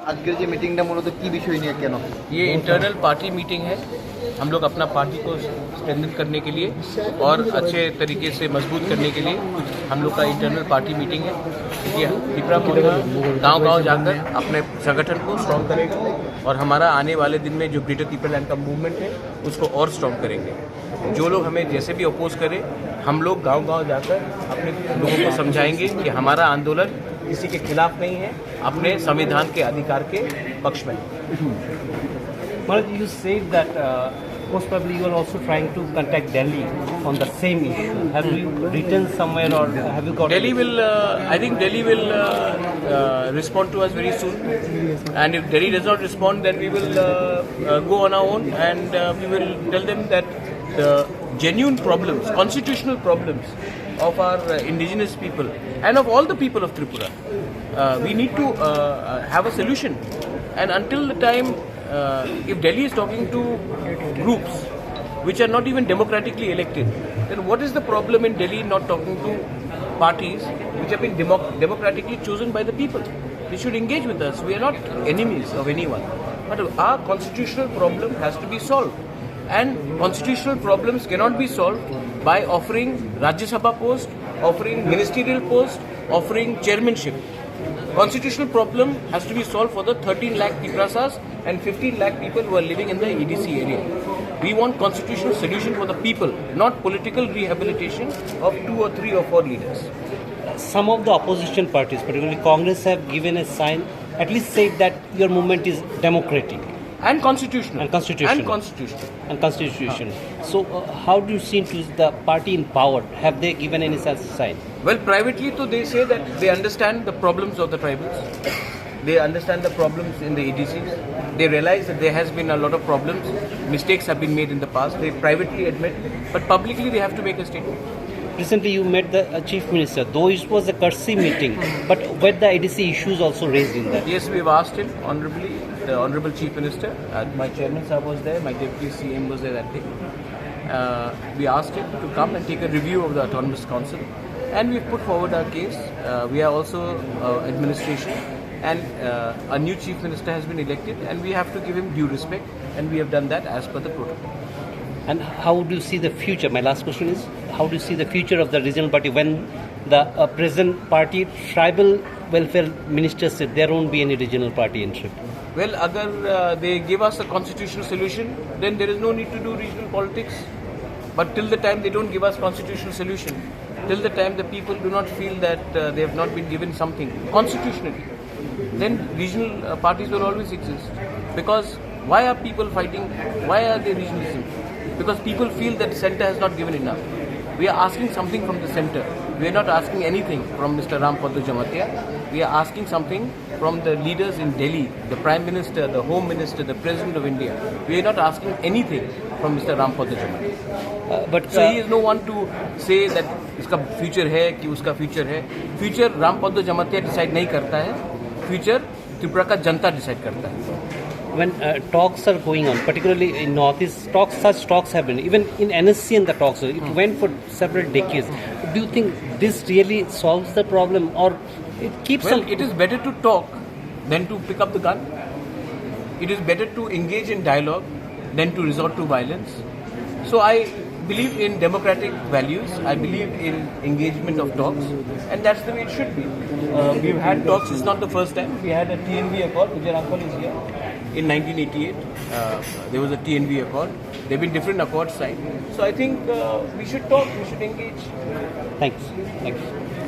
আজকের যে মিটিংটা মূলত কি বিষয় নিয়ে কেন? ये इंटरनल पार्टी मीटिंग है। हम लोग अपना पार्टी को स्ट्रेंथन करने के लिए और अच्छे तरीके से मजबूत करने के लिए हम लोग का इंटरनल पार्टी मीटिंग है। ये तिपरा गांव-गांव जाकर अपने संगठन को स्ट्रॉन्ग करेगा और हमारा आने वाले दिन में जो ग्रेटर तिपरालैंड का मूवमेंट है उसको और स्ट्रॉन्ग करेंगे। जो लोग हमें जैसे भी अपोज करें, हम लोग गांव-गांव जाकर अपने लोगों को समझाएंगे कि हमारा आंदोलन किसी के खिलाफ नहीं है, अपने संविधान के अधिकार के पक्ष में। Well, you said that most probably you are also trying to contact Delhi on the same issue. Have you written somewhere or have you got? Delhi will, I think Delhi will respond to us very soon. And if Delhi does not respond, then we will go on our own and we will tell them that the genuine problems, constitutional problems of our indigenous people and of all the people of Tripura, we need to have a solution. And until the time, if Delhi is talking to groups which are not even democratically elected, then what is the problem in Delhi not talking to parties which have been democratically chosen by the people? They should engage with us. We are not enemies of anyone. But our constitutional problem has to be solved. And constitutional problems cannot be solved by offering Rajya Sabha post, offering ministerial post, offering chairmanship. Constitutional problem has to be solved for the 13 lakh Tiprasas and 15 lakh people who are living in the EDC area. We want constitutional solution for the people, not political rehabilitation of 2 or 3 or 4 leaders. Some of the opposition parties, particularly Congress, have given a sign, at least said that your movement is democratic. And constitutional. And constitutional. And constitutional. And constitution. So, how do you see to the party in power? Have they given any such sign? Well, privately, so they say that they understand the problems of the tribals. They understand the problems in the EDCs. They realize that there has been a lot of problems. Mistakes have been made in the past. They privately admit, but publicly they have to make a statement. Recently, you met the Chief Minister, though it was a courtesy meeting, but were the EDC issues also raised in that? Yes, we've asked him honorably, the Honorable Chief Minister. My chairman sahab was there, my deputy CM was there that day. We asked him to come and take a review of the Autonomous Council, and we've put forward our case. We are also administration, and a new Chief Minister has been elected, and we have to give him due respect, and we have done that as per the protocol. And how do you see the future? My last question is, how do you see the future of the regional party when the present party, tribal welfare minister said there won't be any regional party entry? Well, agar they give us a constitutional solution, then there is no need to do regional politics. But till the time they don't give us constitutional solution, till the time the people do not feel that they have not been given something constitutionally, then regional parties will always exist. Because why are people fighting? Why are they regionalism? Because people feel that the centre has not given enough. We are asking something from the centre. We are not asking anything from Mr. Jamatia. We are asking something from the leaders in Delhi, the Prime Minister, the Home Minister, the President of India. We are not asking anything from Mr. Jamatia. So he is no one to say that इसका future है कि उसका future है. Future Rampad Jamatia decide नहीं करता है. Future Tripura का जनता decide करता है. When talks are going on, particularly in Northeast, such talks have been, even in NSC and the talks, it went for several decades. Do you think this really solves the problem or it keeps Well, it is better to talk than to pick up the gun. It is better to engage in dialogue than to resort to violence. So I believe in democratic values. I believe in engagement of talks, and that's the way it should be. We've had talks. It's not the first time. We had a TNV accord. Vijay Uncle is here. In 1988, there was a TNV accord. There have been different accords signed. So I think we should talk. We should engage. Thanks.